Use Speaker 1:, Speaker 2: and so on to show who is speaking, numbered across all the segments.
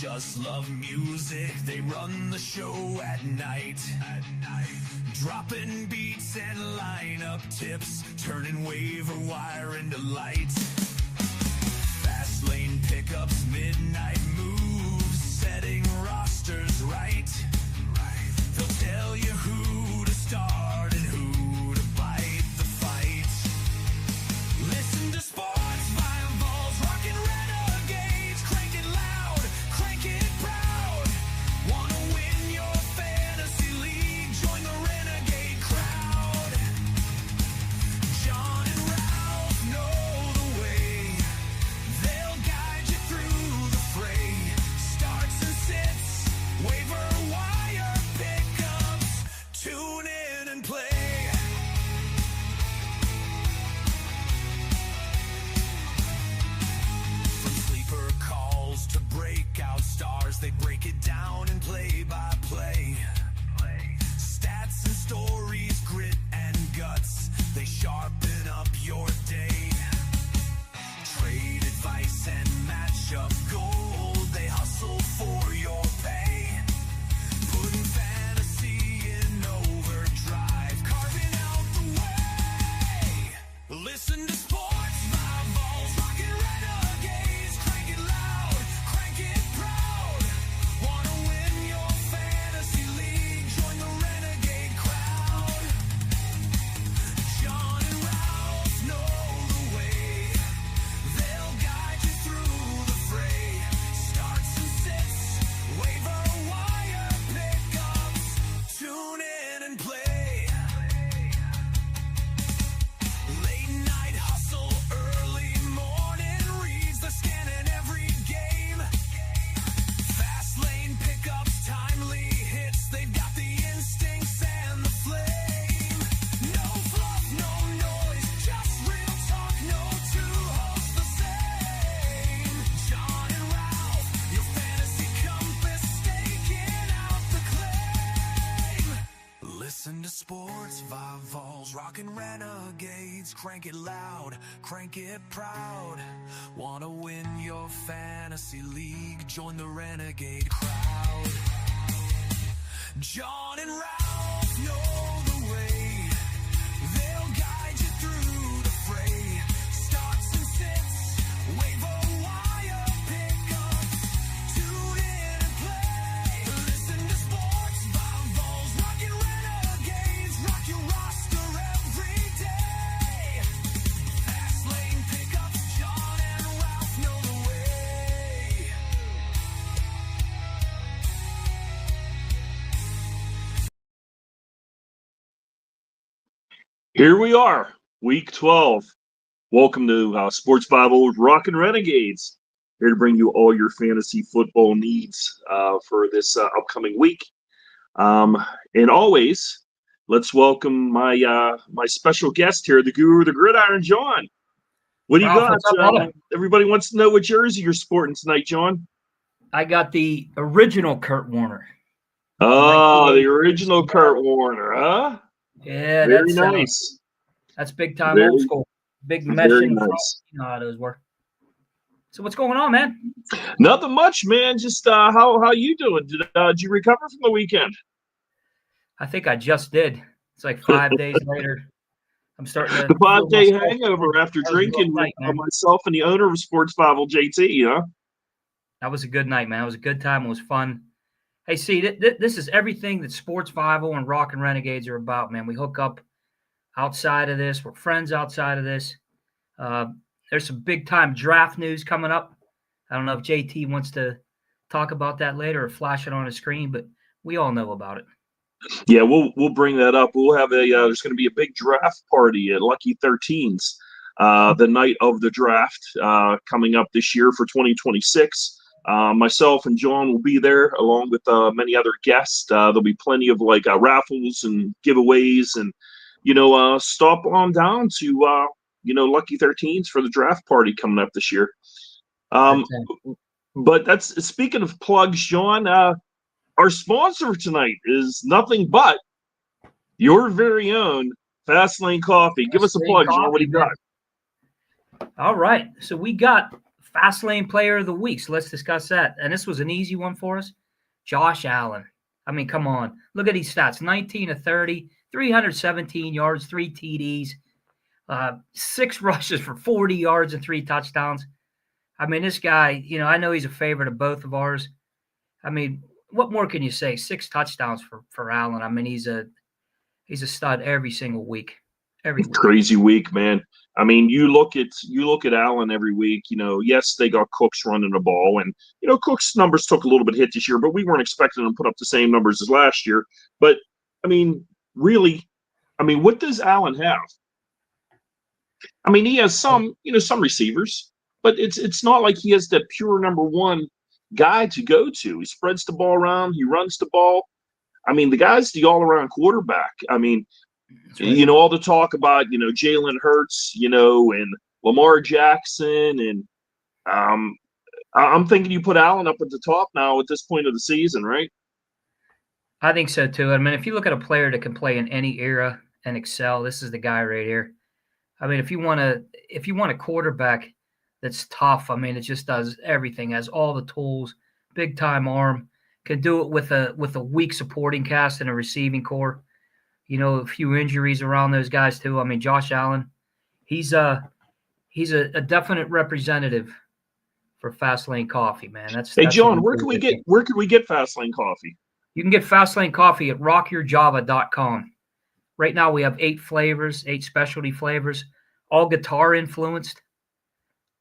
Speaker 1: just love music. They run the show at night. Dropping beats and lineup tips, turning waiver wire into lights. Fast lane pickups, midnight moves, setting rosters right. They'll tell you who to start and who to bite the fight. Listen to sports rivals, rockin' renegades, crank it loud, crank it proud. Wanna win your fantasy league? Join the renegade crowd. John and Ralph know the way. They'll guide you through the fray. Starts and sits, waiver wire pickups. Tune in and play. From sleeper calls to breakout stars, they break it down and play by play. Stats and stories, grit and guts, they sharpen up your day. Trade advice and matchup gold, they hustle for your pay. Putting fantasy in overdrive, carving out the way. Listen to sports rivals, rockin' renegades, crank it loud, crank it proud. Wanna win your fantasy league? Join the renegade crowd. John and Ralph know the way. They'll guide you through the fray. Starts and sits, waiver wire pickups. Tune in and play. Late night hustle, early morning reads, they're scanning every game. Fast lane pickups, timely hits, they've got the instincts and the flame. No fluff, no noise, just real talk, no two hosts the same. John and Ralph, your fantasy compass, staking out the claim. Listen to sports rivals, rockin' renegades, crank it loud, crank it proud. Wanna win your fantasy league? Join the renegade crowd. John and Ralph know the way. They'll guide you through the fray. Starts and sits, waiver wire pickups. Tune in and play. Listen to sports rivals, rockin' renegades, rock your roster every day. Fast lane pickups, John and Ralph know the way.
Speaker 2: Here we are, week 12. Welcome to Sports Bible with Rockin' Renegades. Here to bring you all your fantasy football needs for this upcoming week. And always, let's welcome my special guest here, the Guru, the Gridiron, John. What do you
Speaker 3: Ralph,
Speaker 2: got?
Speaker 3: what's up, brother?
Speaker 2: Everybody wants to know what jersey you're sporting tonight, John.
Speaker 3: I got the original Kurt Warner.
Speaker 2: Oh, the
Speaker 3: 1988
Speaker 2: original Kurt Warner, huh?
Speaker 3: Yeah,
Speaker 2: Very
Speaker 3: that's
Speaker 2: nice.
Speaker 3: that's big time
Speaker 2: Very-
Speaker 3: old school. Big mesh
Speaker 2: Very
Speaker 3: in front.
Speaker 2: nice.
Speaker 3: You know how those were. So what's going on, man?
Speaker 2: Nothing much, man. Just how you doing? Did you recover from the weekend?
Speaker 3: I think I just did. It's like 5 days later. I'm starting to
Speaker 2: The 5-day
Speaker 3: feel myself.
Speaker 2: hangover after
Speaker 3: That was a rough
Speaker 2: drinking
Speaker 3: night, man.
Speaker 2: myself and the owner of Sports Bible, JT, huh?
Speaker 3: That was a good night, man. It was a good time. It was fun. Hey, see, this is everything that Sports Bible and Rockin' Renegades are about, man. We hook up outside of this. We're friends outside of this. There's some big-time draft news coming up. I don't know if JT wants to talk about that later or flash it on his screen, but we all know about it.
Speaker 2: Yeah, we'll bring that up. We'll have there's going to be a big draft party at Lucky 13's the night of the draft coming up this year for 2026. Myself and John will be there along with many other guests. There'll be plenty of raffles and giveaways, and stop on down to Lucky 13's for the draft party coming up this year. But that's speaking of plugs, John. Our sponsor tonight is nothing but your very own Fastlane Coffee. Give us a plug, John. What do you got?
Speaker 3: All right. So we got Fast Lane Player of the Week. So let's discuss that. And this was an easy one for us. Josh Allen. I mean, come on. Look at these stats. 19 of 30, 317 yards, 3 TDs, 6 rushes for 40 yards and 3 touchdowns. I mean, this guy, I know he's a favorite of both of ours. I mean, what more can you say? 6 touchdowns for Allen. I mean, he's a stud every single week. Every week.
Speaker 2: Crazy week, man. I mean, you look at Allen every week. Yes, they got Cooks running the ball, and Cooks' numbers took a little bit hit this year, but we weren't expecting them to put up the same numbers as last year. But I mean, really, what does Allen have? I mean, he has some receivers, but it's not like he has the pure number one guy to go to. He spreads the ball around, he runs the ball. I mean, the guy's the all-around quarterback. I mean, right. All the talk about, Jalen Hurts, and Lamar Jackson. And I'm thinking you put Allen up at the top now at this point of the season, right?
Speaker 3: I think so, too. I mean, if you look at a player that can play in any era and excel, this is the guy right here. I mean, if you want a quarterback that's tough, I mean, it just does everything, has all the tools, big-time arm, can do it with a weak supporting cast and a receiving core. A few injuries around those guys too. I mean, Josh Allen, he's a definite representative for Fast Lane Coffee, man. That's
Speaker 2: John, where can we get Fast Lane Coffee?
Speaker 3: You can get Fast Lane Coffee at rockyourjava.com. Right now we have 8 flavors, 8 specialty flavors, all guitar influenced.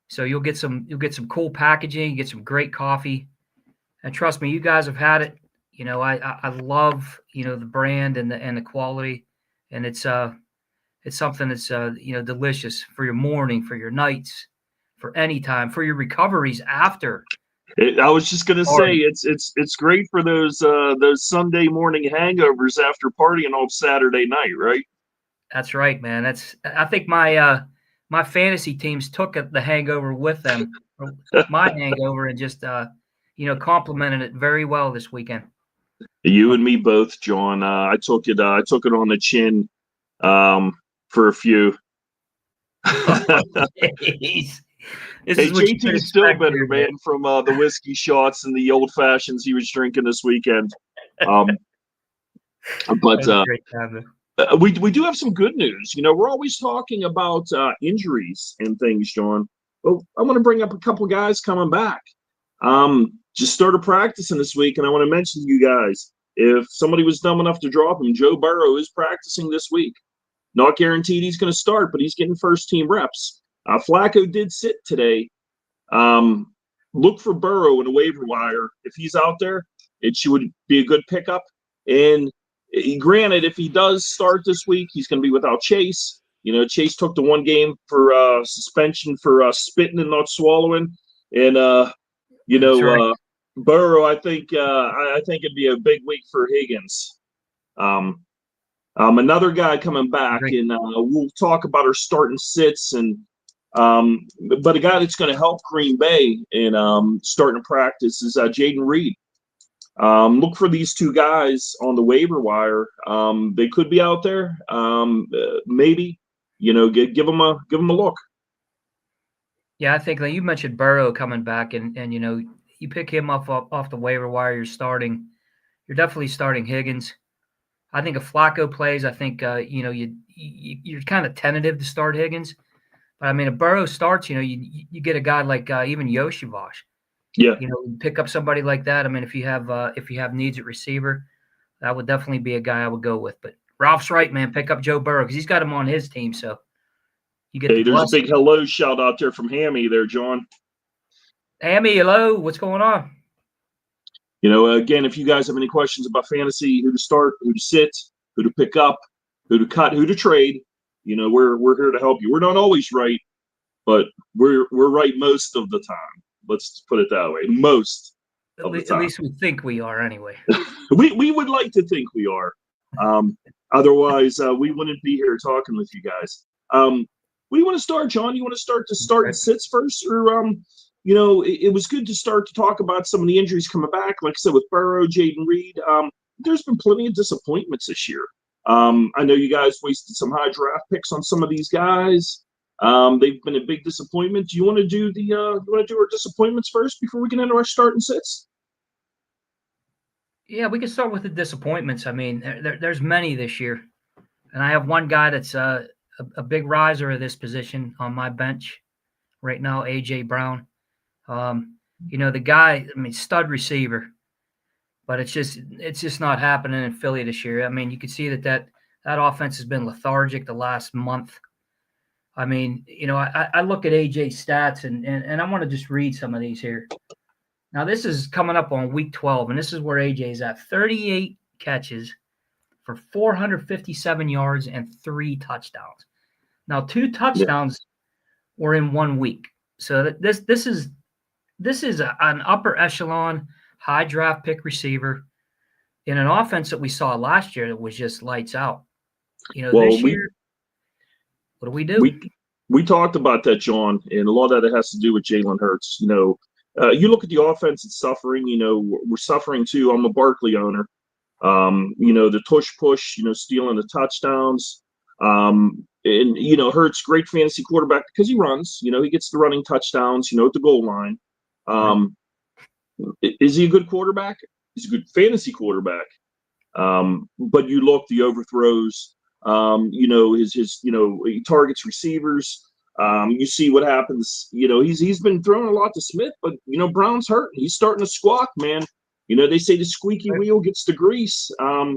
Speaker 3: So you'll get some cool packaging, you get some great coffee. And trust me, you guys have had it. I love, the brand and the quality, and it's something that's, delicious for your morning, for your nights, for any time, for your recoveries after.
Speaker 2: I was just going to say, it's great for those Sunday morning hangovers after partying all Saturday night, right?
Speaker 3: That's right, man. I think my fantasy teams took the hangover with them, my hangover, and just, complemented it very well this weekend.
Speaker 2: You and me both, John. I took it on the chin for a few.
Speaker 3: Jeez.
Speaker 2: Hey, JT's still better, man, from the whiskey shots and the old fashions he was drinking this weekend. But we do have some good news. We're always talking about injuries and things, John. Well, I want to bring up a couple guys coming back. Just started practicing this week, and I want to mention to you guys, if somebody was dumb enough to drop him, Joe Burrow is practicing this week. Not guaranteed he's going to start, but he's getting first-team reps. Flacco did sit today. Look for Burrow in a waiver wire. If he's out there, it would be a good pickup. And granted, if he does start this week, he's going to be without Chase. Chase took the one game for suspension for spitting and not swallowing. And, right. Burrow, I think it'd be a big week for Higgins. Another guy coming back, and we'll talk about our start and sits, and but a guy that's going to help Green Bay in starting to practice is Jaden Reed. Look for these two guys on the waiver wire. They could be out there. Maybe, give them a look.
Speaker 3: Yeah, I think like you mentioned Burrow coming back, and you pick him up off the waiver wire. You're definitely starting Higgins. I think if Flacco plays, I think you're kind of tentative to start Higgins. But I mean, if Burrow starts, you get a guy like even Yoshivash.
Speaker 2: Yeah.
Speaker 3: Pick up somebody like that. I mean, if you have needs at receiver, that would definitely be a guy I would go with. But Ralph's right, man. Pick up Joe Burrow because he's got him on his team. So you get.
Speaker 2: Hey, there's a big hello shout out there from Hammy there, John.
Speaker 3: Hammy, hello. What's going on?
Speaker 2: Again, if you guys have any questions about fantasy, who to start, who to sit, who to pick up, who to cut, who to trade, we're here to help you. We're not always right, but we're right most of the time. Let's put it that way. Most of the time.
Speaker 3: At least we think we are anyway.
Speaker 2: we would like to think we are. Otherwise, we wouldn't be here talking with you guys. What do you want to start, John? You want to start and sits first, or it was good to start to talk about some of the injuries coming back. Like I said, with Burrow, Jaden Reed, there's been plenty of disappointments this year. I know you guys wasted some high draft picks on some of these guys. They've been a big disappointment. Do you want to do our disappointments first before we get into our start and sits?
Speaker 3: Yeah, we can start with the disappointments. I mean, there's many this year, and I have one guy that's a big riser of this position on my bench right now, AJ Brown. The guy, I mean, stud receiver, but it's just not happening in Philly this year. I mean, you can see that offense has been lethargic the last month. I mean, I look at AJ's stats and I want to just read some of these here. Now, this is coming up on week 12, and this is where AJ's at. 38 catches for 457 yards and 3 touchdowns. Now, 2 touchdowns were in 1 week. So this is an upper echelon, high draft pick receiver in an offense that we saw last year that was just lights out. This year, what do we do?
Speaker 2: We talked about that, John, and a lot of that has to do with Jalen Hurts. You look at the offense; it's suffering. We're suffering too. I'm a Barkley owner. The tush push, stealing the touchdowns. And Hurts, great fantasy quarterback because he runs. He gets the running touchdowns. At the goal line. Is he a good quarterback? He's a good fantasy quarterback. But you look the overthrows. He targets receivers. You see what happens. He's been throwing a lot to Smith, but Brown's hurt. He's starting to squawk, man. They say the squeaky wheel gets the grease. I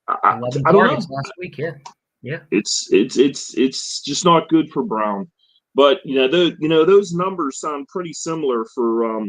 Speaker 2: don't know.
Speaker 3: Last week, yeah.
Speaker 2: It's just not good for Brown. But those numbers sound pretty similar for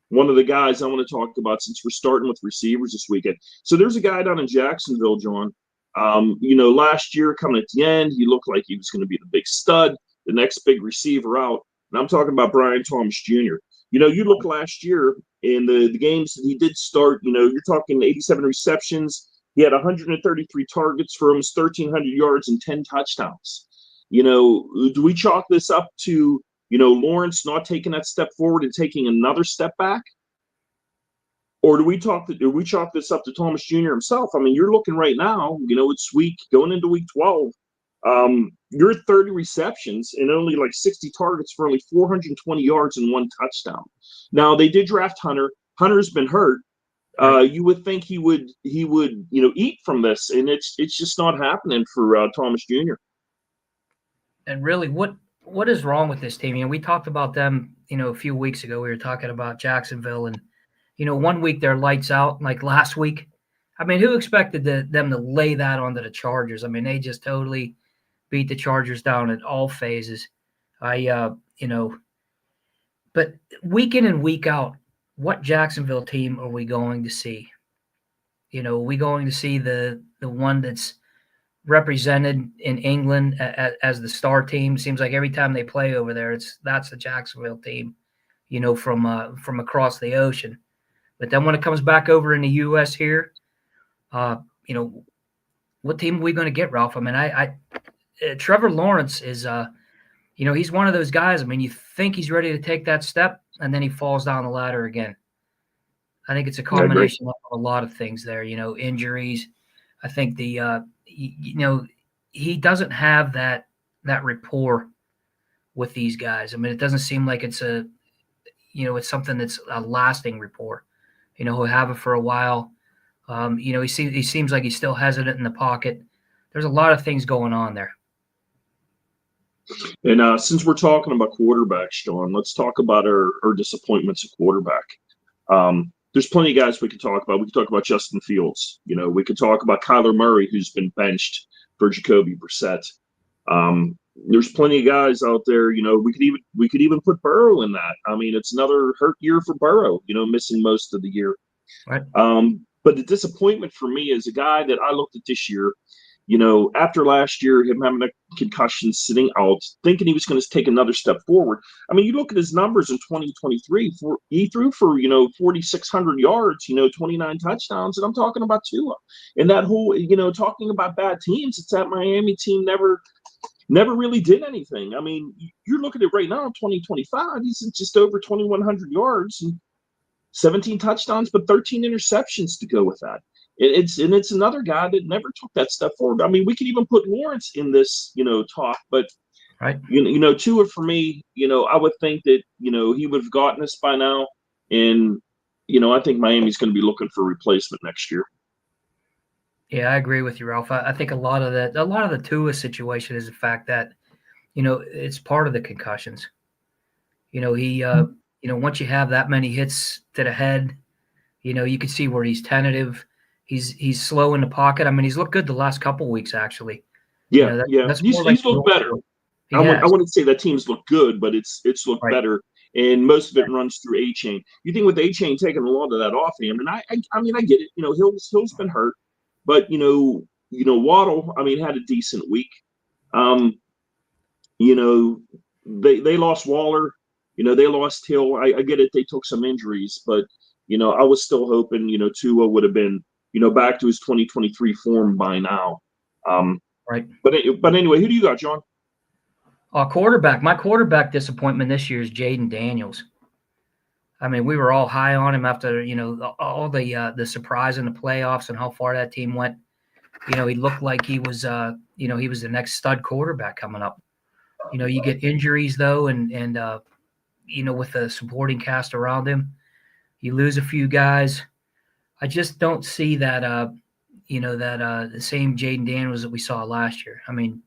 Speaker 2: one of the guys I want to talk about since we're starting with receivers this weekend. So there's a guy down in Jacksonville, John. Last year coming at the end, he looked like he was going to be the big stud, the next big receiver out. And I'm talking about Brian Thomas Jr. You look last year in the games that he did start, you're talking 87 receptions. He had 133 targets for almost 1,300 yards and 10 touchdowns. Do we chalk this up to, Lawrence not taking that step forward and taking another step back? Or do we chalk this up to Thomas Jr. himself? I mean, you're looking right now, it's going into week 12. You're at 30 receptions and only like 60 targets for only 420 yards and 1 touchdown. Now, they did draft Hunter. Hunter's been hurt. You would think he would eat from this, and it's just not happening for Thomas Jr.
Speaker 3: And really, what is wrong with this team? We talked about them, a few weeks ago. We were talking about Jacksonville, and 1 week they're lights out, like last week. I mean, who expected them to lay that onto the Chargers? I mean, they just totally beat the Chargers down at all phases. But week in and week out, what Jacksonville team are we going to see? Are we going to see the one that's represented in England as the star team? Seems like every time they play over there, that's the Jacksonville team, from across the ocean. But then when it comes back over in the U.S. here, what team are we going to get, Ralph? I mean, Trevor Lawrence is, he's one of those guys. I mean, you think he's ready to take that step, and then he falls down the ladder again. I think it's a combination of a lot of things there. Injuries. I think he doesn't have that rapport with these guys. I mean, it doesn't seem like it's it's something that's a lasting rapport. He'll have it for a while. He seems like he's still hesitant in the pocket. There's a lot of things going on there.
Speaker 2: And since we're talking about quarterbacks, John, let's talk about our disappointments at quarterback. There's plenty of guys we could talk about. We could talk about Justin Fields. We could talk about Kyler Murray, who's been benched for Jacoby Brissett. There's plenty of guys out there. We could even put Burrow in that. I mean, it's another hurt year for Burrow. Missing most of the year.
Speaker 3: Right.
Speaker 2: But the disappointment for me is a guy that I looked at this year. After last year, him having a concussion, sitting out, thinking he was going to take another step forward. I mean, you look at his numbers in 2023. He threw for 4,600 yards, 29 touchdowns, and I'm talking about Tua. And that whole, talking about bad teams, it's that Miami team never really did anything. I mean, you're looking at right now, 2025, he's just over 2,100 yards and 17 touchdowns, but 13 interceptions to go with that. It's another guy that never took that step forward. I mean, we could even put Lawrence in this, talk, but
Speaker 3: Right.
Speaker 2: Tua for me, I would think that, he would have gotten us by now. And, I think Miami's going to be looking for a replacement next year.
Speaker 3: Yeah, I agree with you, Ralph. I think a lot of the Tua situation is the fact that, it's part of the concussions. He, once you have that many hits to the head, you can see where he's tentative. He's slow in the pocket. I mean, he's looked good the last couple weeks, actually.
Speaker 2: Yeah, yeah.
Speaker 3: That's more like
Speaker 2: He's looked better.
Speaker 3: he
Speaker 2: I
Speaker 3: has.
Speaker 2: wouldn't say that team's looked good, but it's looked
Speaker 3: Right.
Speaker 2: better. And most of it runs through A Chain. You think with A Chain taking a lot of that off him, and I mean, I get it. Hill's been hurt, but Waddle, I mean, had a decent week. Um, you know, they lost Waller. They lost Hill. I get it. They took some injuries, but I was still hoping Tua would have been back to his 2023 form by now.
Speaker 3: Right.
Speaker 2: But anyway, who do you got, John?
Speaker 3: Quarterback. My quarterback disappointment this year is Jaden Daniels. I mean, we were all high on him after all the surprise in the playoffs and how far that team went. He looked like he was he was the next stud quarterback coming up. You get injuries though, and with the supporting cast around him, you lose a few guys. I just don't see that the same Jaden Daniels that we saw last year. I mean,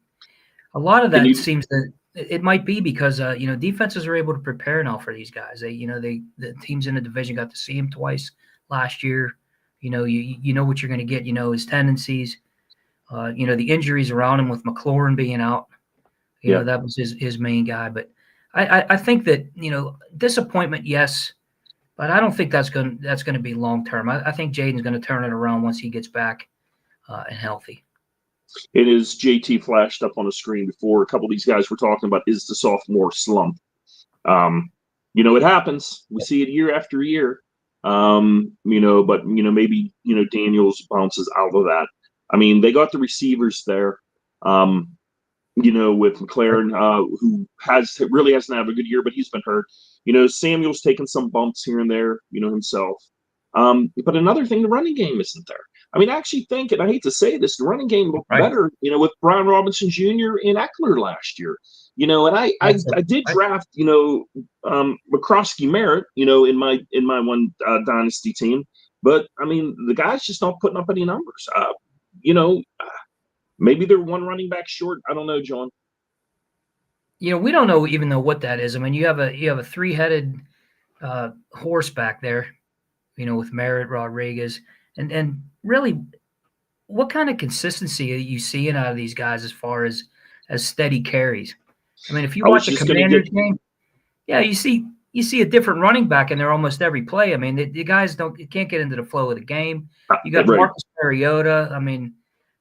Speaker 3: a lot of that seems that it might be because defenses are able to prepare now for these guys. The teams in the division got to see him twice last year. You know what you're going to get. His tendencies. The injuries around him with McLaurin being out. That was his main guy. But I think that disappointment, yes, but I don't think that's going to be long term. I think Jaden's going to turn it around once he gets back and healthy.
Speaker 2: It is JT flashed up on the screen before. A couple of these guys were talking about is the sophomore slump. It happens. We see it year after year. But maybe Daniels bounces out of that. I mean, they got the receivers there. With McLaren, who really hasn't had a good year, but he's been hurt. Samuel's taken some bumps here and there, himself. But another thing, the running game isn't there. I mean, I actually think, and I hate to say this, the running game looked better, with Brian Robinson Jr. and Eckler last year. And I did draft, McCroskey Merritt, in my one dynasty team. But I mean, the guy's just not putting up any numbers. Maybe they're one running back short. I don't know, John.
Speaker 3: We don't even know what that is. I mean, you have a three-headed horse back there, with Merritt, Rodriguez, and really, what kind of consistency are you seeing out of these guys as far as steady carries? I mean, if you watch a Commanders game, yeah, you see a different running back in there almost every play. I mean, the guys can't get into the flow of the game. You got Marcus Mariota. I mean,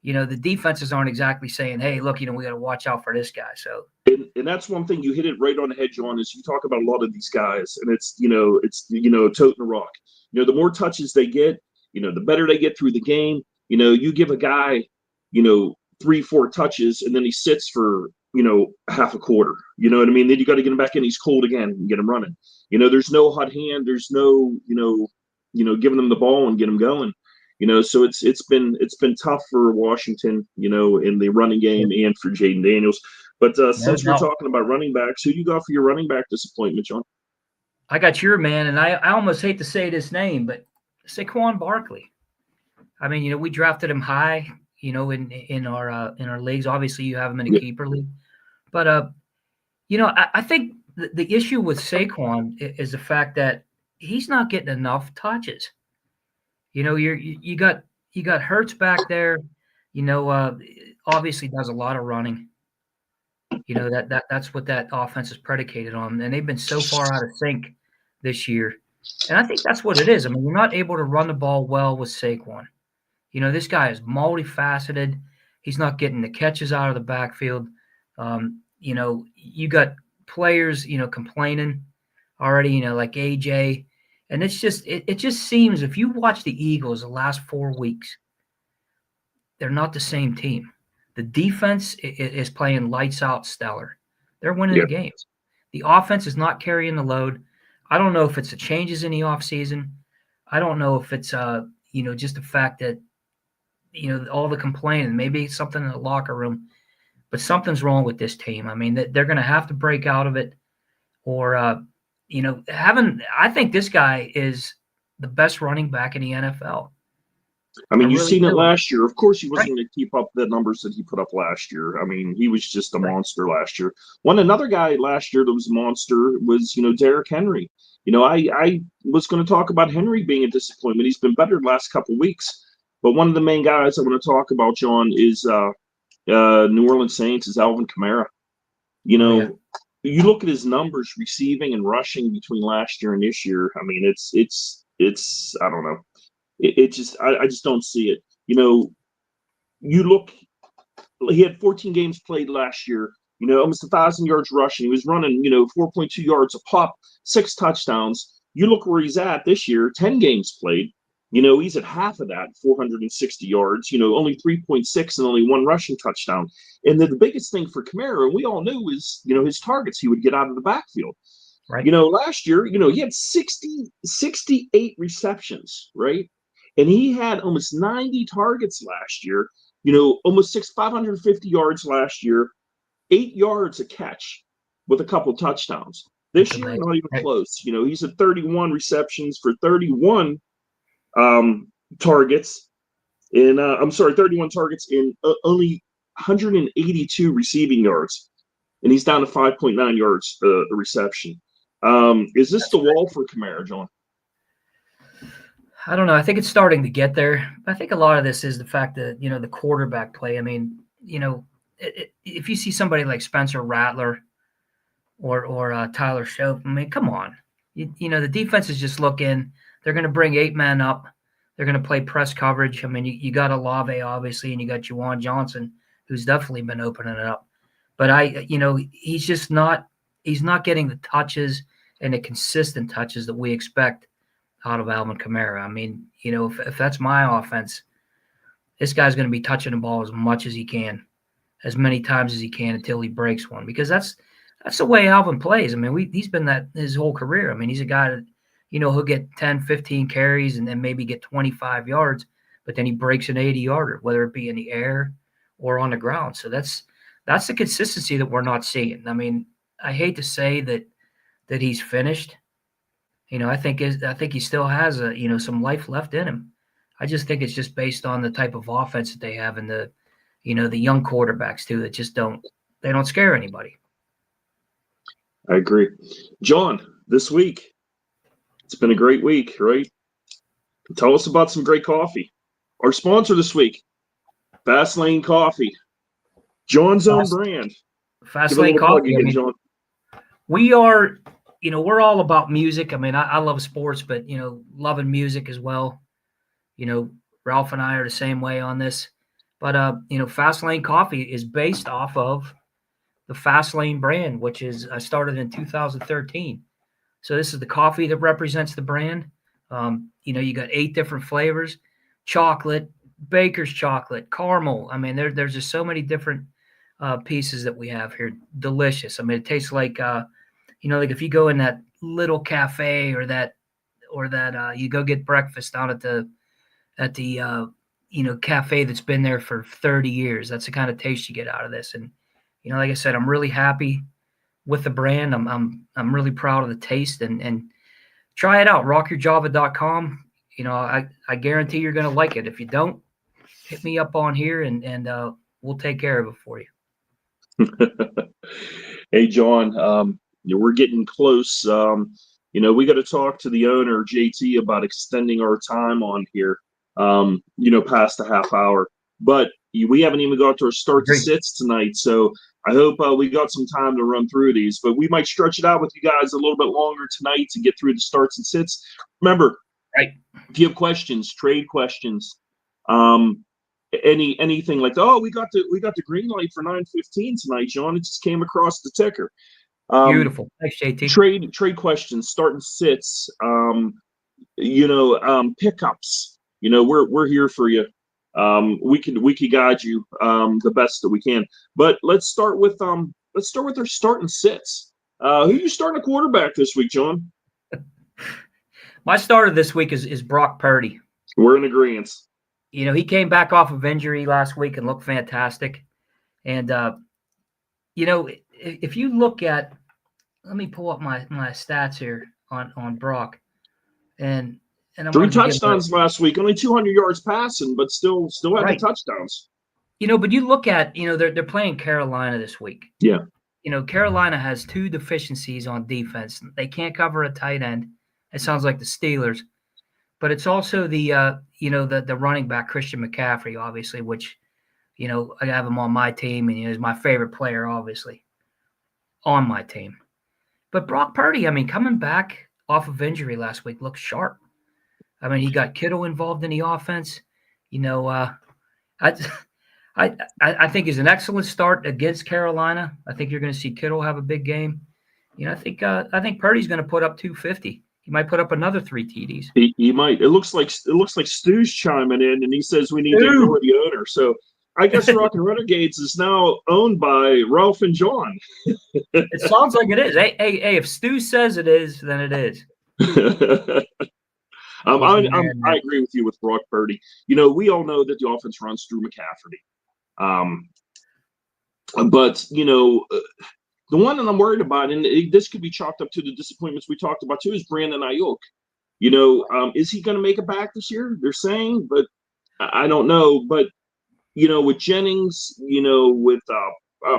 Speaker 3: the defenses aren't exactly saying, "Hey, look, we got to watch out for this guy." So,
Speaker 2: and that's one thing you hit it right on the head, John. Is you talk about a lot of these guys, and it's toting the rock. The more touches they get, the better they get through the game. You give a guy, 3-4 touches, and then he sits for half a quarter. You know what I mean? Then you got to get him back in. He's cold again and get him running. There's no hot hand. There's no giving him the ball and get him going. So it's been tough for Washington, in the running game and for Jaden Daniels. But since we're talking about running backs, who do you got for your running back disappointment, John?
Speaker 3: I got your man, and I almost hate to say this name, but Saquon Barkley. I mean, we drafted him high, in our leagues. Obviously, you have him in a keeper league, but I think the issue with Saquon is the fact that he's not getting enough touches. You got Hurts back there. Obviously does a lot of running. That's what that offense is predicated on, and they've been so far out of sync this year. And I think that's what it is. I mean, we're not able to run the ball well with Saquon. This guy is multifaceted. He's not getting the catches out of the backfield. You got players, complaining already, like AJ. And it's just it just seems if you watch the Eagles the last 4 weeks, they're not the same team. The defense is playing lights out stellar. They're winning the games. The offense is not carrying the load. I don't know if it's the changes in the offseason. I don't know if it's just the fact that all the complaining, maybe it's something in the locker room. but something's wrong with this team. I mean, they're going to have to break out of it, or I think this guy is the best running back in the NFL.
Speaker 2: I mean, you've
Speaker 3: really
Speaker 2: seen it
Speaker 3: do.
Speaker 2: last year. Of course, he wasn't
Speaker 3: Right.
Speaker 2: going to keep up the numbers that he put up last year. I mean, he was just a
Speaker 3: Right.
Speaker 2: monster last year. Another guy last year that was a monster was, Derrick Henry. I was going to talk about Henry being a disappointment. He's been better the last couple of weeks. But one of the main guys I want to talk about, John, is New Orleans Saints, is Alvin Kamara.
Speaker 3: Oh, yeah.
Speaker 2: You look at his numbers receiving and rushing between last year and this year. I mean, it's I don't know. It just I just don't see it. You look. He had 14 games played last year. Almost 1,000 yards rushing. He was running 4.2 yards a pop, 6 touchdowns. You look where he's at this year. 10 games played. He's at half of that, 460 yards. Only 3.6 and only 1 rushing touchdown. And the biggest thing for Kamara, and we all knew, is his targets. He would get out of the backfield.
Speaker 3: Right.
Speaker 2: Last year, he had 68 receptions, right? And he had almost 90 targets last year, almost 550 yards last year, 8 yards a catch with a couple touchdowns.
Speaker 3: That's
Speaker 2: This year,
Speaker 3: amazing.
Speaker 2: not even
Speaker 3: Right.
Speaker 2: close. He's at 31 receptions for 31 targets in, 31 targets in only 182 receiving yards. And he's down to 5.9 yards a reception. Is this the wall for Kamara, John?
Speaker 3: I don't know. I think it's starting to get there. I think a lot of this is the fact that, the quarterback play. I mean, if you see somebody like Spencer Rattler or Tyler Shope, I mean, come on. The defense is just looking. They're going to bring 8 men up. They're going to play press coverage. I mean, you got Olave, obviously, and you got Juwan Johnson, who's definitely been opening it up. But he's just not – he's not getting the touches and the consistent touches that we expect out of Alvin Kamara. I mean, if that's my offense, this guy's going to be touching the ball as much as he can, as many times as he can until he breaks one, because that's the way Alvin plays. I mean, he's been that his whole career. I mean, he's a guy that, he'll get 10, 15 carries and then maybe get 25 yards, but then he breaks an 80-yarder, whether it be in the air or on the ground. So that's the consistency that we're not seeing. I mean, I hate to say that he's finished. I think he still has some life left in him. I just think it's just based on the type of offense that they have and the young quarterbacks too that just don't scare anybody.
Speaker 2: I agree. John, this week, it's been a great week, right? Tell us about some great coffee. Our sponsor this week, Fast Lane Coffee, John's own brand.
Speaker 3: Fast Lane Coffee.
Speaker 2: Again, John.
Speaker 3: We are, we're all about music. I mean, I love sports, but, loving music as well. Ralph and I are the same way on this. But, Fast Lane Coffee is based off of the Fast Lane brand, which is started in 2013. So this is the coffee that represents the brand. You got 8 different flavors: chocolate, baker's chocolate, caramel. I mean, there's just so many different pieces that we have here. Delicious. I mean, it tastes like, like if you go in that little cafe or that you go get breakfast down at the cafe that's been there for 30 years. That's the kind of taste you get out of this. And, like I said, I'm really happy with the brand. I'm really proud of the taste, and try it out. rockyourjava.com. I guarantee you're going to like it. If you don't, hit me up on here and we'll take care of it for you.
Speaker 2: Hey, John, we're getting close. We got to talk to the owner, JT, about extending our time on here, past the half hour. But we haven't even got to our start to sits tonight. So I hope we got some time to run through these. But we might stretch it out with you guys a little bit longer tonight to get through the starts and sits. Remember,
Speaker 3: right,
Speaker 2: if you have questions, trade questions, anything like, we got the green light for 9:15 tonight, John. It just came across the ticker.
Speaker 3: Beautiful. Thanks, JT.
Speaker 2: Trade questions, start and sits, pickups. We're here for you. We can guide you the best that we can. But let's start with our start and sits. Who you starting a quarterback this week, John?
Speaker 3: My starter this week is Brock Purdy.
Speaker 2: We're in agreement.
Speaker 3: He came back off of injury last week and looked fantastic. And if you look at, let me pull up my stats here on Brock, and I
Speaker 2: Three
Speaker 3: wanted to give
Speaker 2: touchdowns last week, only 200 yards passing, but still had the
Speaker 3: right.
Speaker 2: touchdowns.
Speaker 3: But you look at, they're playing Carolina this week.
Speaker 2: Yeah.
Speaker 3: Carolina has two deficiencies on defense. They can't cover a tight end. It sounds like the Steelers, but it's also the running back, Christian McCaffrey, obviously, which, I have him on my team, and he's my favorite player, obviously, on my team. But Brock Purdy, I mean, coming back off of injury last week, looks sharp. I mean, he got Kittle involved in the offense. I think it's an excellent start against Carolina. I think you're going to see Kittle have a big game. I think Purdy's going to put up 250. He might put up another 3 TDs.
Speaker 2: He might. It looks like Stu's chiming in, and he says we need to ignore the owner. So I guess Rockin' Renegades is now owned by Ralph and John.
Speaker 3: It sounds like it is. Hey, if Stu says it is, then it is.
Speaker 2: I agree with you with Brock Purdy. We all know that the offense runs through McCaffrey. But the one that I'm worried about, and this could be chalked up to the disappointments we talked about too, is Brandon Ayuk. Is he going to make it back this year? They're saying, but I don't know. But with Jennings, with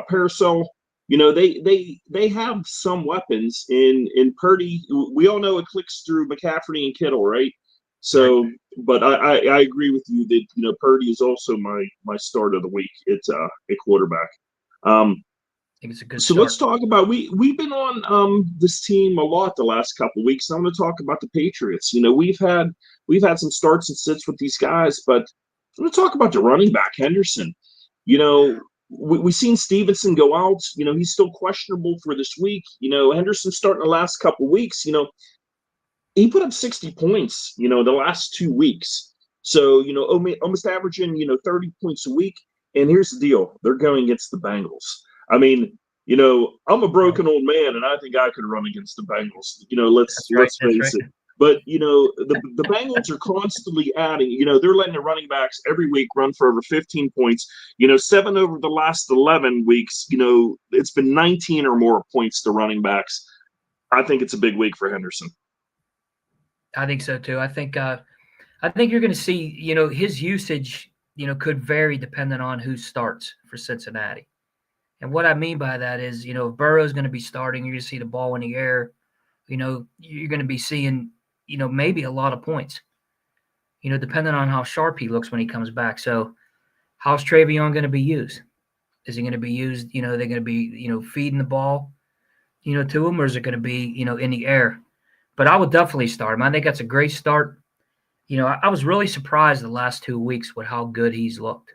Speaker 2: Parasol, they have some weapons in Purdy. We all know it clicks through McCaffrey and Kittle, right? So, right. But I agree with you that Purdy is also my start of the week. It's a quarterback.
Speaker 3: I think it's a good start.
Speaker 2: Let's talk about we've been on this team a lot the last couple of weeks. I'm going to talk about the Patriots. We've had some starts and sits with these guys, but I'm going to talk about the running back Henderson. We've seen Stevenson go out. He's still questionable for this week. Henderson starting the last couple of weeks. He put up 60 points. The last 2 weeks. So almost averaging 30 points a week. And here's the deal: they're going against the Bengals. I mean, I'm a broken old man, and I think I could run against the Bengals. Let's face it. But the Bengals are constantly adding. They're letting the running backs every week run for over 15 points. 7 over the last 11 weeks. It's been 19 or more points to running backs. I think it's a big week for Henderson.
Speaker 3: I think so too. I think you're going to see his usage could vary depending on who starts for Cincinnati. And what I mean by that is, if Burrow's going to be starting, you're going to see the ball in the air. You're going to be seeing, maybe a lot of points, depending on how sharp he looks when he comes back. So how's Travion going to be used? Is he going to be used, they're going to be, feeding the ball, to him, or is it going to be, in the air? But I would definitely start him. I think that's a great start. I was really surprised the last 2 weeks with how good he's looked.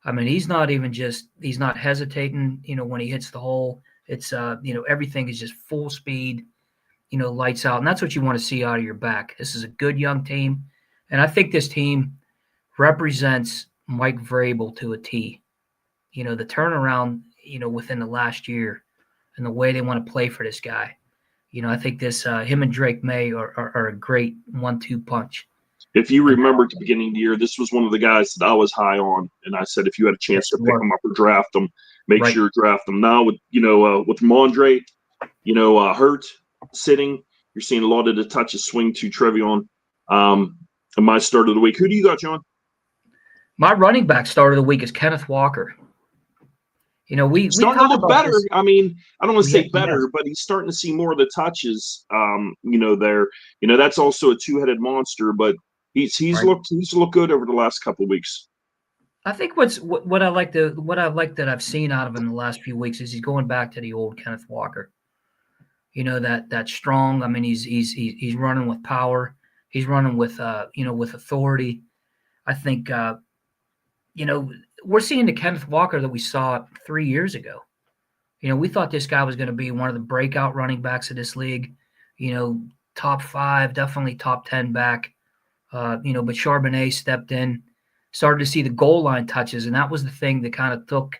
Speaker 3: I mean, he's not hesitating, when he hits the hole. It's, everything is just full speed, lights out. And that's what you want to see out of your back. This is a good young team. And I think this team represents Mike Vrabel to a T. The turnaround, within the last year and the way they want to play for this guy. I think this, him and Drake May are a great 1-2 punch.
Speaker 2: If you remember at the beginning of the year, this was one of the guys that I was high on, and I said if you had a chance to pick him up or draft him, make sure you draft him. Now with with Mondre, hurt sitting, you're seeing a lot of the touches swing to Trevion. And my start of the week. Who do you got, John?
Speaker 3: My running back start of the week is Kenneth Walker. We
Speaker 2: starting to look better. This. I mean, I don't want to say better, but he's starting to see more of the touches. There. That's also a two-headed monster, but he's looked good over the last couple of weeks.
Speaker 3: I think what I like that I've seen out of him the last few weeks is he's going back to the old Kenneth Walker. That strong. I mean, he's running with power. He's running with with authority. I think we're seeing the Kenneth Walker that we saw 3 years ago. We thought this guy was going to be one of the breakout running backs of this league. Top 5, definitely top 10 back. But Charbonnet stepped in, started to see the goal line touches, and that was the thing that kind of took,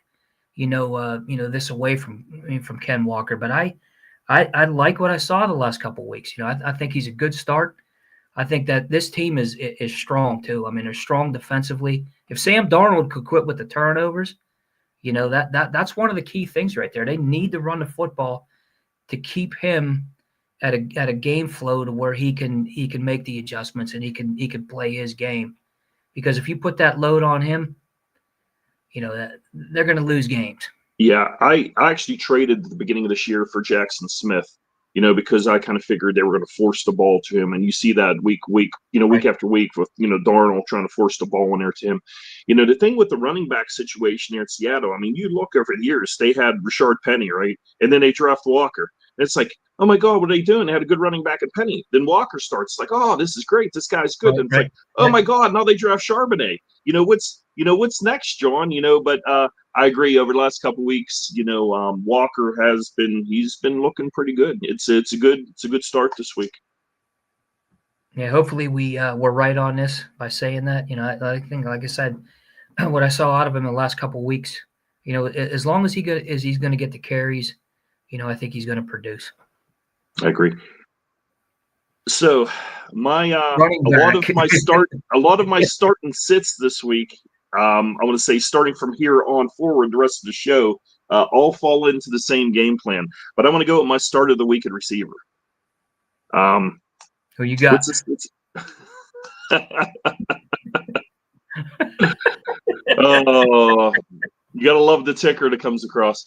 Speaker 3: this away from Ken Walker. But I like what I saw the last couple of weeks. I think he's a good start. I think that this team is strong too. I mean, they're strong defensively. If Sam Darnold could quit with the turnovers, That's one of the key things right there. They need to run the football to keep him at a game flow to where he can make the adjustments and he can play his game. Because if you put that load on him, they're going to lose games.
Speaker 2: Yeah, I actually traded at the beginning of this year for Jackson Smith, because I kind of figured they were going to force the ball to him. And you see that week
Speaker 3: Right.
Speaker 2: after week with, Darnold trying to force the ball in there to him. The thing with the running back situation there in Seattle, I mean, you look over the years, they had Rashard Penny, right? And then they draft Walker. And it's like, oh my God, what are they doing? They had a good running back at Penny. Then Walker starts like, oh, this is great. This guy's good. And it's
Speaker 3: Right.
Speaker 2: like, oh my God, now they draft Charbonnet. What's next, John? But I agree. Over the last couple of weeks, Walker he's been looking pretty good. It's a good start this week.
Speaker 3: Yeah, hopefully we're right on this by saying that. I think, like I said, what I saw out of him in the last couple of weeks, as long as he's going to get the carries, I think he's going to produce.
Speaker 2: I agree. So my a
Speaker 3: Running
Speaker 2: lot
Speaker 3: back.
Speaker 2: of my start and sits this week. I want to say starting from here on forward, the rest of the show all fall into the same game plan. But I want to go with my start of the week at receiver.
Speaker 3: Who you got?
Speaker 2: Oh, you gotta love the ticker that comes across.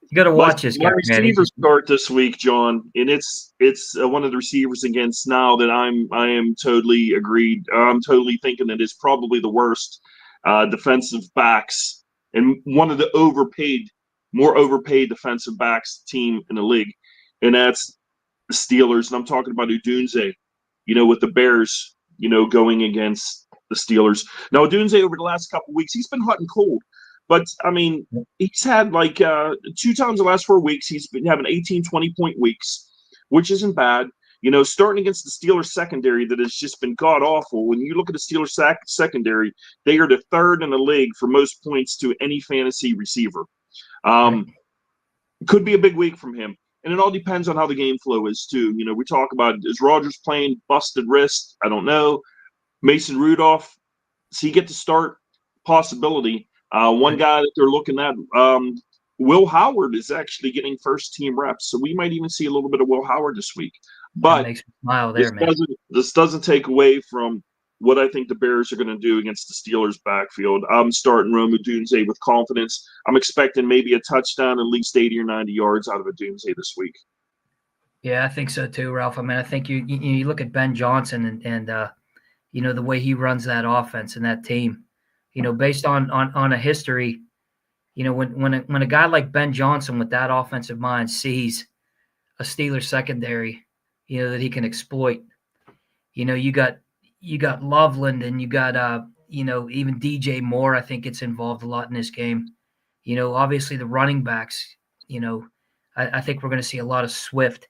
Speaker 3: You got to watch this guy,
Speaker 2: my
Speaker 3: man.
Speaker 2: receiver start this week, John, and it's one of the receivers against now that I am totally agreed. I'm totally thinking that it's probably the worst defensive backs and one of the more overpaid defensive backs team in the league, and that's the Steelers. And I'm talking about Udunze, with the Bears, going against the Steelers. Now, Udunze over the last couple of weeks, he's been hot and cold. But, I mean, he's had like 2 times the last 4 weeks, he's been having 18, 20-point weeks, which isn't bad. Starting against the Steelers secondary that has just been god-awful. When you look at the Steelers secondary, they are the 3rd in the league for most points to any fantasy receiver. Could be a big week from him. And it all depends on how the game flow is, too. We talk about, is Rodgers playing busted wrist? I don't know. Mason Rudolph, does he get to start? Possibility. One guy that they're looking at, Will Howard, is actually getting first-team reps, so we might even see a little bit of Will Howard this week. But
Speaker 3: that makes me smile there,
Speaker 2: this doesn't take away from what I think the Bears are going to do against the Steelers' backfield. I'm starting Rome Odunze with confidence. I'm expecting maybe a touchdown, at least 80 or 90 yards out of Odunze this week.
Speaker 3: Yeah, I think so too, Ralph. I mean, I think you look at Ben Johnson and the way he runs that offense and that team. Based on a history, when a guy like Ben Johnson with that offensive mind sees a Steelers secondary, that he can exploit. You got Loveland and you got even DJ Moore. I think gets involved a lot in this game. Obviously the running backs. I think we're going to see a lot of Swift,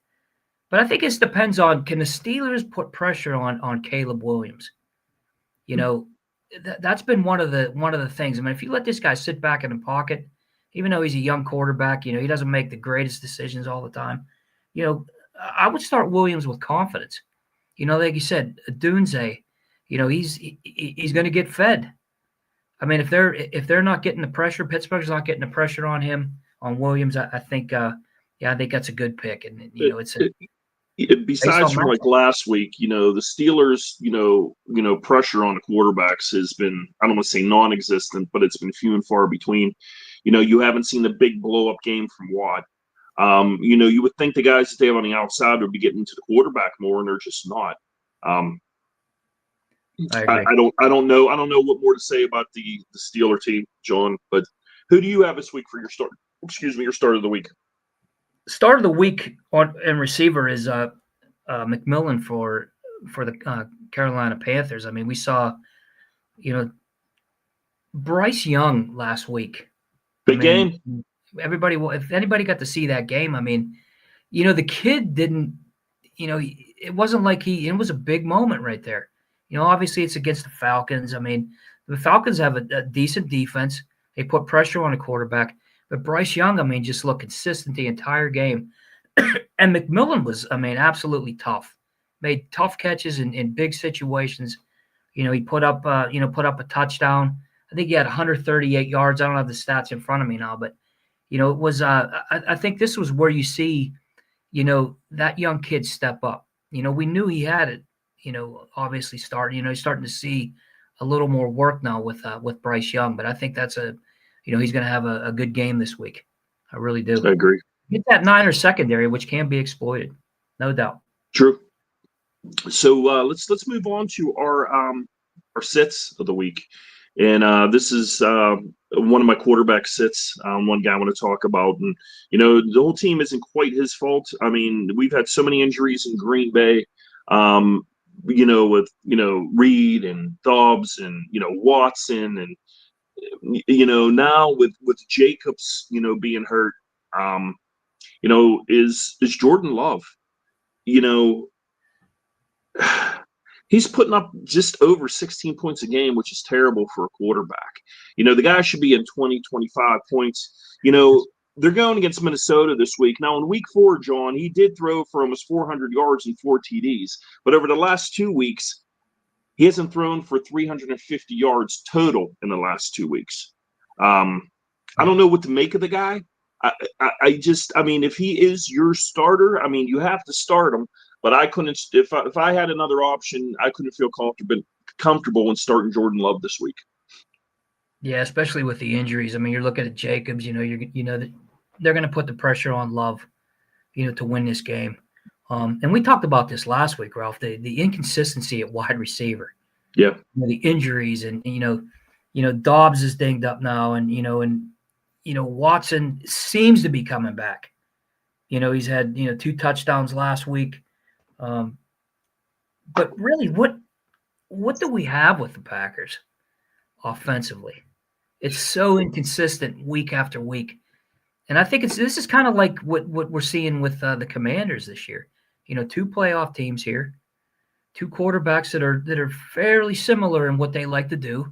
Speaker 3: but I think it depends on, can the Steelers put pressure on Caleb Williams? That's been one of the things. I mean, if you let this guy sit back in the pocket, even though he's a young quarterback, he doesn't make the greatest decisions all the time. I would start Williams with confidence. Like you said, Dunze, he's going to get fed. I mean, if they're not getting the pressure, Pittsburgh's not getting the pressure on him, on Williams. I think, I think that's a good pick. And
Speaker 2: besides from like last week, the Steelers, pressure on the quarterbacks has been, I don't want to say non-existent, but it's been few and far between. You haven't seen the big blow-up game from Watt. You would think the guys that they have on the outside would be getting to the quarterback more, and they're just not. I don't know what more to say about the Steeler team, John. But who do you have this week for your start? Your start of the week.
Speaker 3: Start of the week in receiver is McMillan for the Carolina Panthers. I mean, we saw, Bryce Young last week.
Speaker 2: Big game.
Speaker 3: If anybody got to see that game, I mean, the kid didn't, it wasn't like it was a big moment right there. Obviously it's against the Falcons. I mean, the Falcons have a decent defense. They put pressure on the quarterback. But Bryce Young, I mean, just looked consistent the entire game. And McMillan was, I mean, absolutely tough. Made tough catches in big situations. He put up a touchdown. I think he had 138 yards. I don't have the stats in front of me now, but it was. I think this was where you see, that young kid step up. We knew he had it. Obviously starting. He's starting to see a little more work now with Bryce Young. But I think that's he's going to have a good game this week. I really do.
Speaker 2: I agree.
Speaker 3: Get that Niners secondary, which can be exploited, no doubt.
Speaker 2: True. So let's move on to our sits of the week, and this is one of my quarterback sits. One guy I want to talk about, and the whole team isn't quite his fault. I mean, we've had so many injuries in Green Bay, with Reed and Dobbs and Watson, and now with Jacobs being hurt, is Jordan Love, he's putting up just over 16 points a game, which is terrible for a quarterback. The guy should be in 20, 25 points. They're going against Minnesota this week. Now, in week 4, John, he did throw for almost 400 yards and 4 TDs. But over the last 2 weeks, he hasn't thrown for 350 yards total in the last 2 weeks. I don't know what to make of the guy. I mean, if he is your starter, I mean, you have to start him. But I couldn't. If I had another option, I couldn't feel comfortable in starting Jordan Love this week.
Speaker 3: Yeah, especially with the injuries. I mean, you're looking at Jacobs. That they're going to put the pressure on Love, to win this game. And we talked about this last week, Ralph. The inconsistency at wide receiver.
Speaker 2: Yeah.
Speaker 3: The injuries, and Dobbs is dinged up now, and Watson seems to be coming back. He's had 2 touchdowns last week. But really, what do we have with the Packers offensively? It's so inconsistent week after week, and I think this is kind of like what we're seeing with the Commanders this year. 2 playoff teams here, 2 quarterbacks that are fairly similar in what they like to do.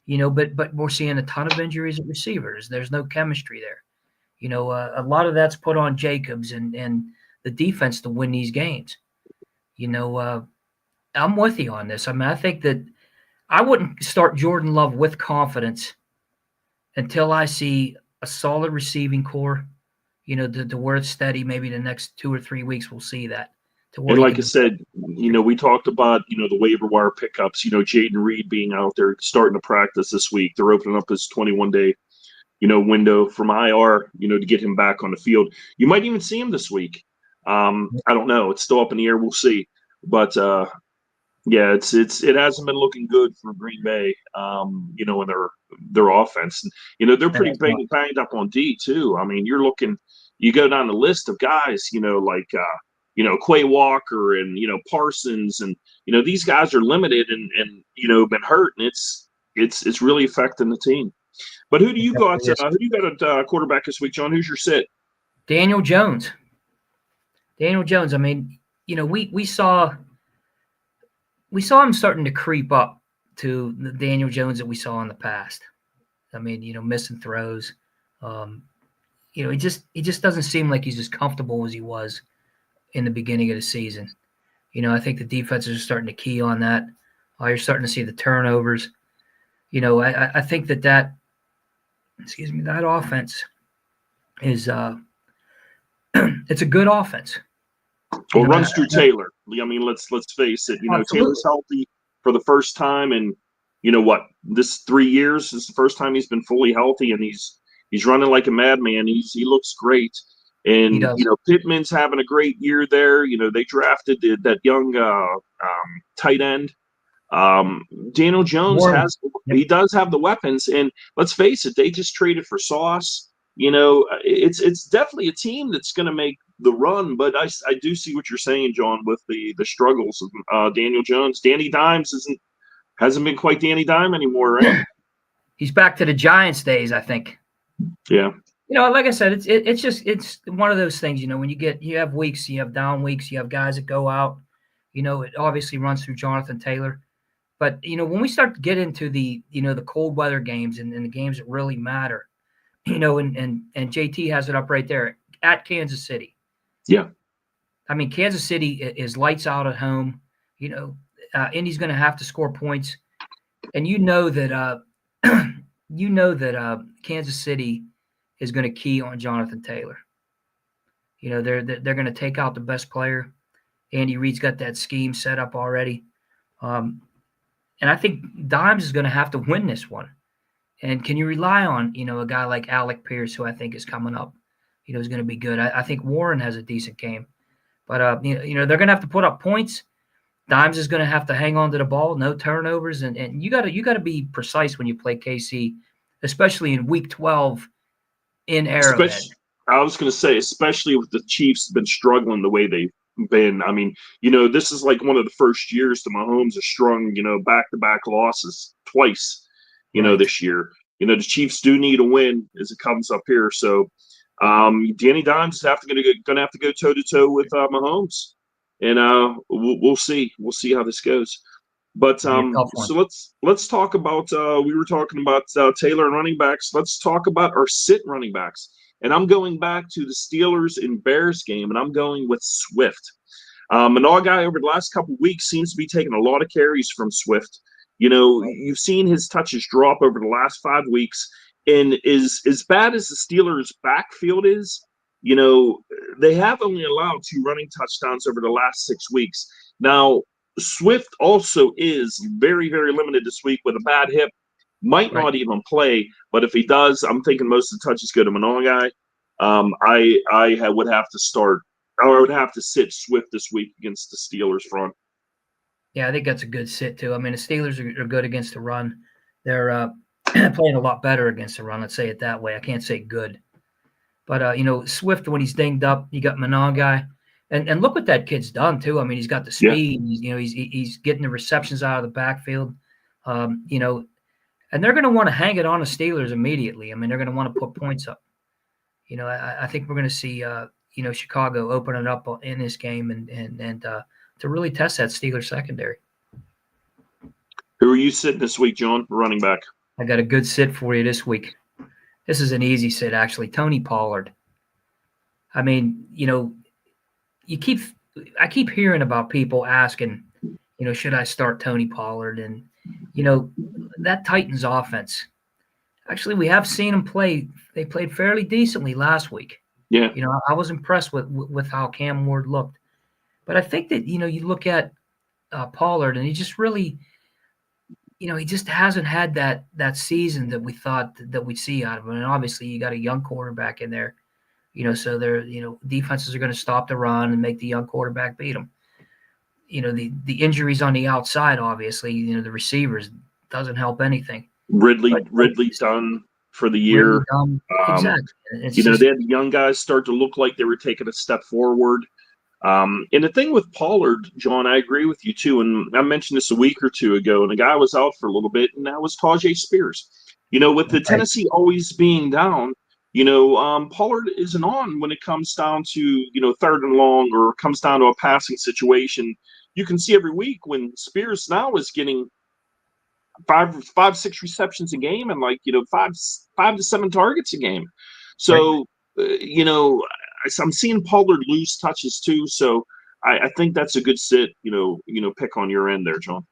Speaker 3: But we're seeing a ton of injuries at receivers. There's no chemistry there. A lot of that's put on Jacobs and the defense to win these games. I'm with you on this. I mean, I think that I wouldn't start Jordan Love with confidence until I see a solid receiving core, to where it's steady. Maybe the next 2 or 3 weeks we'll see that.
Speaker 2: And like I said, we talked about, the waiver wire pickups, Jaden Reed being out there starting to practice this week. They're opening up his 21-day, window from IR, to get him back on the field. You might even see him this week. I don't know. It's still up in the air. We'll see. But yeah, it hasn't been looking good for Green Bay. In their offense. They're pretty banged up on D too. I mean, you go down the list of guys, like Quay Walker and Parsons, and these guys are limited and been hurt, and it's really affecting the team. But who do you got? Who do you got at quarterback this week, John? Who's your sit?
Speaker 3: Daniel Jones. I mean, we saw him starting to creep up to the Daniel Jones that we saw in the past. I mean, missing throws. He just doesn't seem like he's as comfortable as he was in the beginning of the season. I think the defenses are starting to key on that. You're starting to see the turnovers. I think that offense is it's a good offense.
Speaker 2: Well, runs through Taylor. I mean, let's face it. Taylor's healthy for the first time in this 3 years is the first time he's been fully healthy, and he's running like a madman. He looks great, and Pittman's having a great year there. They drafted that young tight end. Daniel Jones does have the weapons, and let's face it, they just traded for Sauce. It's definitely a team that's going to make the run, but I do see what you're saying, John, with the struggles of Daniel Jones. Danny Dimes hasn't been quite Danny Dime anymore, right?
Speaker 3: He's back to the Giants days, I think.
Speaker 2: Yeah.
Speaker 3: Like I said, it's one of those things. When you have weeks, you have down weeks, you have guys that go out. It obviously runs through Jonathan Taylor. But, when we start to get into the cold weather games and the games that really matter, and JT has it up right there at Kansas City.
Speaker 2: Yeah.
Speaker 3: I mean, Kansas City is lights out at home. Indy's going to have to score points. And that you know that Kansas City is going to key on Jonathan Taylor. You know, they're going to take out the best player. Andy Reid's got that scheme set up already. And I think Dimes is going to have to win this one. And can you rely on, a guy like Alec Pierce, who I think is coming up, is going to be good. I think Warren has a decent game. But, they're going to have to put up points. Dimes is going to have to hang on to the ball, no turnovers. And you got to be precise when you play KC, especially in Week 12 in Arrowhead.
Speaker 2: I was going to say, especially with the Chiefs been struggling the way they've been. I mean, this is like one of the first years that Mahomes has strung, back-to-back losses twice,
Speaker 3: Right.
Speaker 2: this year. The Chiefs do need a win as it comes up here. So Danny Dimes is going to have to go toe-to-toe with Mahomes. And we'll see. We'll see how this goes. But so let's talk about we were talking about Taylor and running backs. Let's talk about our sit running backs. And I'm going back to the Steelers and Bears game, and I'm going with Swift. Manal guy over the last couple of weeks seems to be taking a lot of carries from Swift. You've seen his touches drop over the last 5 weeks, and as bad as the Steelers' backfield is, they have only allowed 2 running touchdowns over the last 6 weeks. Now, Swift also is very, very limited this week with a bad hip. Might not even play, but if he does, I'm thinking most of the touches go to Monongai. I would have to start, or I would have to sit Swift this week against the Steelers front.
Speaker 3: Yeah, I think that's a good sit too. I mean, the Steelers are good against the run. They're playing a lot better against the run. Let's say it that way. I can't say good, but Swift, when he's dinged up, you got Monongai. And look what that kid's done too. I mean, he's got the speed. Yeah. He's getting the receptions out of the backfield. And they're going to want to hang it on the Steelers immediately. I mean, they're going to want to put points up. I think we're going to see Chicago open it up in this game and to really test that Steelers secondary.
Speaker 2: Who are you sitting this week, John? Running back.
Speaker 3: I got a good sit for you this week. This is an easy sit, actually. Tony Pollard. I mean, I keep hearing about people asking, should I start Tony Pollard? And, that Titans offense, actually, we have seen them play. They played fairly decently last week.
Speaker 2: Yeah.
Speaker 3: I was impressed with how Cam Ward looked. But I think that, you look at Pollard and he just really, he just hasn't had that season that we thought that we'd see out of him. And obviously you got a young quarterback in there. So they're, defenses are going to stop the run and make the young quarterback beat them. The injuries on the outside, obviously, the receivers doesn't help anything.
Speaker 2: Ridley's done for the year.
Speaker 3: Exactly.
Speaker 2: They had the young guys start to look like they were taking a step forward. And the thing with Pollard, John, I agree with you too. And I mentioned this a week or two ago, and the guy was out for a little bit, and that was Tajay Spears. With the Tennessee always being down, Pollard isn't on when it comes down to, 3rd and long or comes down to a passing situation. You can see every week when Spears now is getting 5-6 receptions a game and 5 to 7 targets a game. So, I'm seeing Pollard lose touches too. So I think that's a good sit, pick on your end there, John.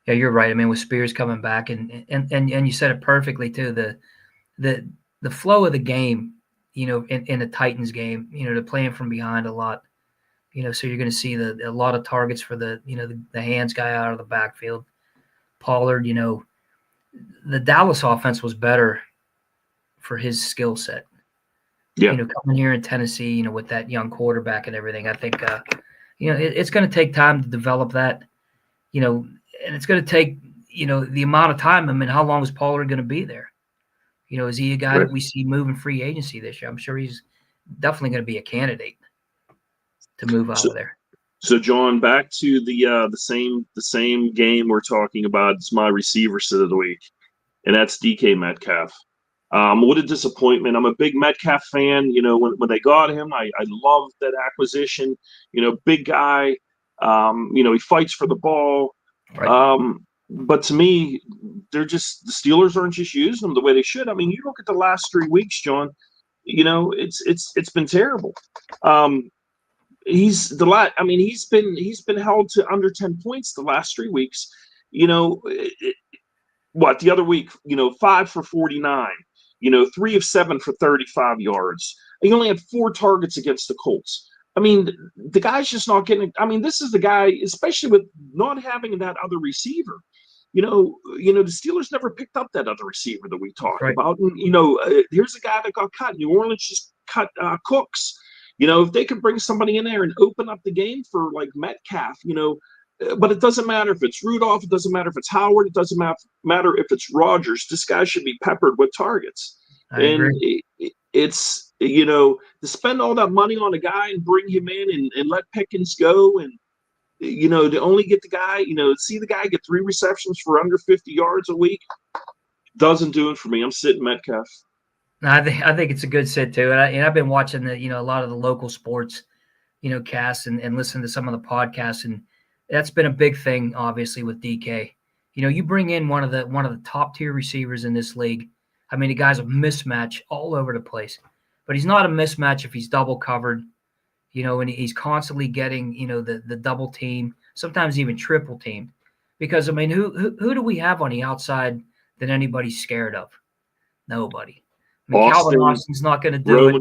Speaker 3: Yeah, you're right. I mean, with Spears coming back and you said it perfectly too, the flow of the game, in the Titans game, they're playing from behind a lot, so you're going to see a lot of targets for the hands guy out of the backfield. Pollard, the Dallas offense was better for his skill set.
Speaker 2: Yeah.
Speaker 3: Coming here in Tennessee, with that young quarterback and everything, I think, it's going to take time to develop that, and it's going to take, the amount of time. I mean, how long is Pollard going to be there? Is he a guy that we see moving free agency this year? I'm sure he's definitely going to be a candidate to move out of there.
Speaker 2: So, John, back to the same game we're talking about. It's my receiver sit of the week, and that's DK Metcalf. What a disappointment. I'm a big Metcalf fan. When they got him, I loved that acquisition. Big guy. He fights for the ball. Right. But to me, the Steelers aren't just using him the way they should. I mean, you look at the last 3 weeks, John. It's been terrible. He's been held to under 10 points the last 3 weeks. what the other week, 5 for 49, 3 of 7 for 35 yards. He only had 4 targets against the Colts. I mean, the guy's just not getting. I mean, this is the guy, especially with not having that other receiver. The Steelers never picked up that other receiver that we talked about. And here's a guy that got cut. New Orleans just cut Cooks. If they could bring somebody in there and open up the game for like Metcalf, but it doesn't matter if it's Rudolph. It doesn't matter if it's Howard. It doesn't matter if it's Rodgers. This guy should be peppered with targets.
Speaker 3: I agree.
Speaker 2: It's to spend all that money on a guy and bring him in and let Pickens go and to only get the guy, see the guy get 3 receptions for under 50 yards a week doesn't do it for me. I'm sitting Metcalf.
Speaker 3: I think it's a good sit too, and I've been watching a lot of the local sports, casts and listening to some of the podcasts, and that's been a big thing, obviously, with DK. You bring in one of the top tier receivers in this league. I mean, the guy's a mismatch all over the place, but he's not a mismatch if he's double covered. And he's constantly getting, the double team, sometimes even triple teamed. Because, I mean, who do we have on the outside that anybody's scared of? Nobody. I mean, Calvin Austin's not going to do it.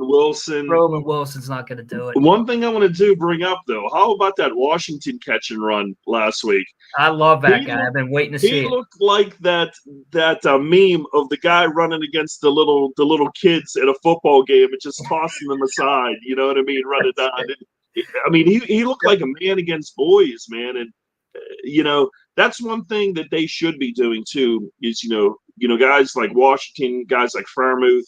Speaker 3: Roman Wilson's not going to do it.
Speaker 2: One thing I want to bring up, though, how about that Washington catch and run last week?
Speaker 3: I love that guy. I've been waiting to see it.
Speaker 2: He looked like that meme of the guy running against the little kids at a football game and just tossing them aside. You know what I mean? Running down. I mean, he looked like a man against boys, man. And that's one thing that they should be doing too. Is guys like Washington, guys like Fairmouth,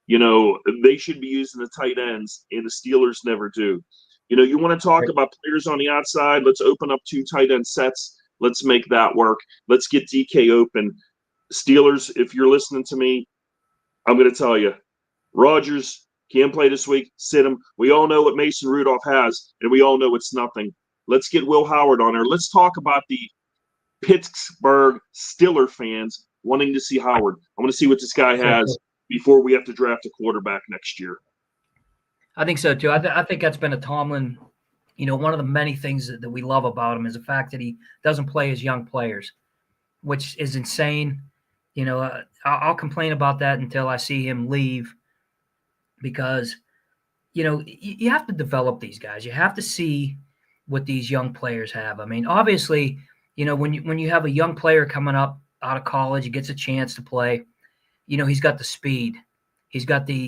Speaker 2: they should be using the tight ends, and the Steelers never do. You want to talk about players on the outside? Let's open up 2 tight end sets. Let's make that work. Let's get DK open. Steelers, if you're listening to me, I'm going to tell you, Rodgers can't play this week. Sit him. We all know what Mason Rudolph has, and we all know it's nothing. Let's get Will Howard on there. Let's talk about the Pittsburgh Steelers fans wanting to see Howard. I want to see what this guy has before we have to draft a quarterback next year.
Speaker 3: I think so, too. I think that's been a Tomlin, one of the many things that we love about him is the fact that he doesn't play as young players, which is insane. I'll complain about that until I see him leave because, you have to develop these guys. You have to see what these young players have. I mean, obviously, when you have a young player coming up out of college, he gets a chance to play. He's got the speed. He's got the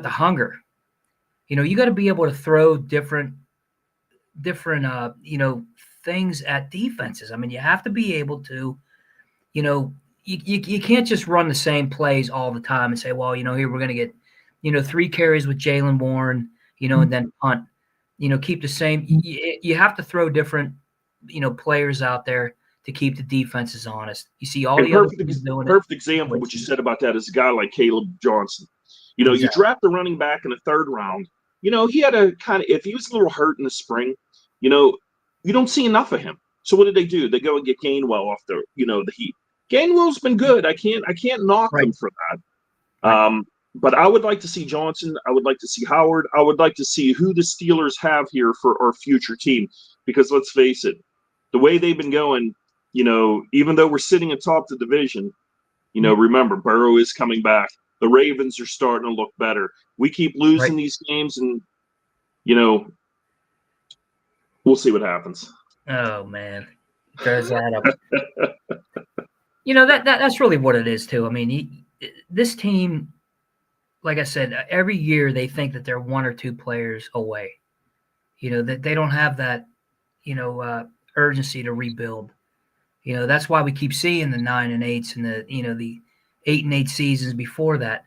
Speaker 3: hunger. You got to be able to throw different things at defenses. I mean, you have to be able to, you can't just run the same plays all the time and say, well, here we're going to get, 3 carries with Jaylen Warren, and then punt. Keep the same. You have to throw different, players out there to keep the defenses honest. You see all the other teams doing it.
Speaker 2: Perfect example of what you said about that is a guy like Caleb Johnson. Exactly. You draft a running back in the 3rd round. He had a kind of – if he was a little hurt in the spring, you don't see enough of him. So what did they do? They go and get Gainwell off the heat. Gainwell's been good. I can't knock him for that. But I would like to see Johnson. I would like to see Howard. I would like to see who the Steelers have here for our future team. Because let's face it, the way they've been going, even though we're sitting atop the division, remember, Burrow is coming back. The Ravens are starting to look better. We keep losing these games, and, we'll see what happens.
Speaker 3: Oh, man. There's that up. That's really what it is, too. I mean, this team, like I said, every year they think that they're 1 or 2 players away. That they don't have that, urgency to rebuild. That's why we keep seeing the 9 and 8s and the 8 and 8 seasons before that.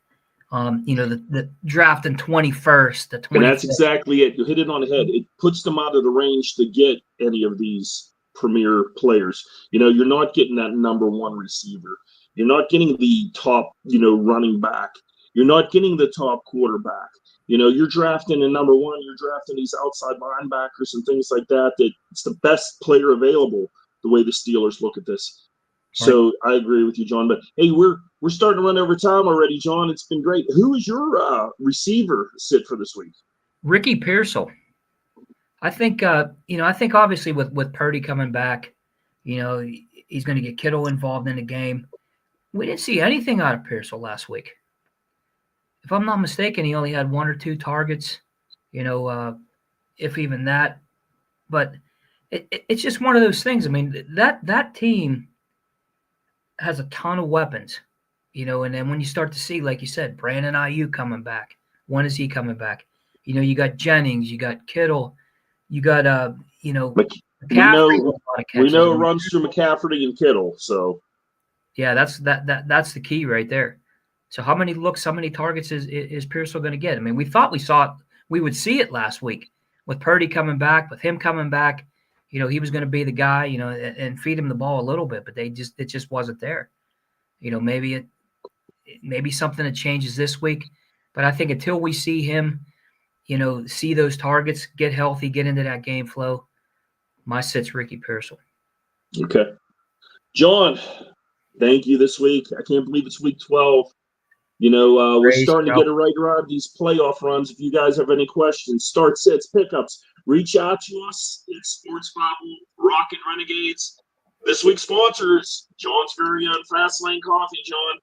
Speaker 3: The draft in 21st, the 25th.
Speaker 2: And that's exactly it. You hit it on the head. It puts them out of the range to get any of these premier players. You're not getting that number 1 receiver. You're not getting the top, running back. You're not getting the top quarterback. You're drafting a number 1. You're drafting these outside linebackers and things like that. That it's the best player available. The way the Steelers look at this. So I agree with you, John. But hey, we're starting to run over time already, John. It's been great. Who is your receiver sit for this week?
Speaker 3: Ricky Pearsall. I think obviously with Purdy coming back, He's going to get Kittle involved in the game. We didn't see anything out of Pearsall last week. If I'm not mistaken, he only had 1 or 2 targets, if even that. But it's just one of those things. I mean, that team has a ton of weapons, and then when you start to see, like you said, Brandon Ayuk coming back. When is he coming back? You got Jennings, you got Kittle, you got McCaffrey.
Speaker 2: We know it runs through McCaffrey and Kittle. So
Speaker 3: yeah, that's the key right there. So how many looks, how many targets is Pearsall going to get? I mean, we thought we would see it last week with Purdy coming back, with him coming back. He was going to be the guy, and feed him the ball a little bit, but it just wasn't there. Maybe something that changes this week, but I think until we see him, see those targets, get healthy, get into that game flow, my sit's Ricky Pearsall.
Speaker 2: Okay. John, thank you this week. I can't believe it's week 12. We're starting to get it right around these playoff runs. If you guys have any questions, start sits, pickups, reach out to us. It's Sports Bible, Rockin' Renegades. This week's sponsors, John's very own Fast Lane Coffee. John,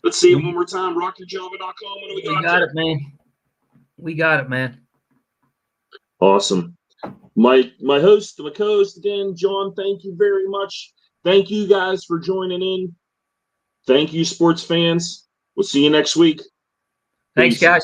Speaker 2: let's see it one more time. RockinJava.com. What do we got?
Speaker 3: We got it, man. We got it, man.
Speaker 2: Awesome. My co-host again, John, thank you very much. Thank you guys for joining in. Thank you, sports fans. We'll see you next week.
Speaker 3: Thanks,
Speaker 2: Peace.
Speaker 3: guys.